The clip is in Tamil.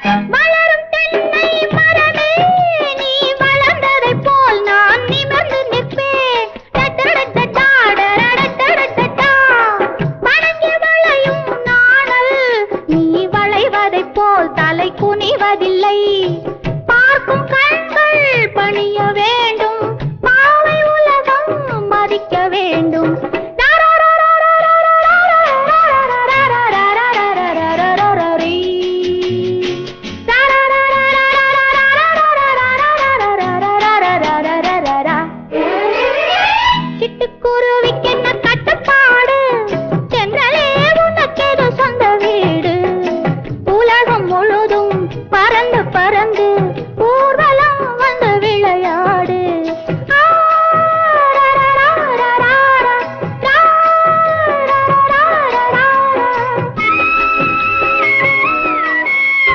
வளரும் தென்னை மரமே நீ வளர்ந்ததை போல் நான் நிமிர்ந்து நிற்பேன். வணங்கி வளையும் நாணல் நீ வளைவதை போல் தலை குனிவதில்லை. பார்க்கும் கண்கள் பணிய வேண்டும், பாவை உலகம் மதிக்க வேண்டும். சிட்டுக்குருவிக்கென்ன கட்டுப்பாடு, சென்றலே உனக்கெது சொந்த வீடு. உலகம் முழுதும் பறந்து பறந்து ஊர்வ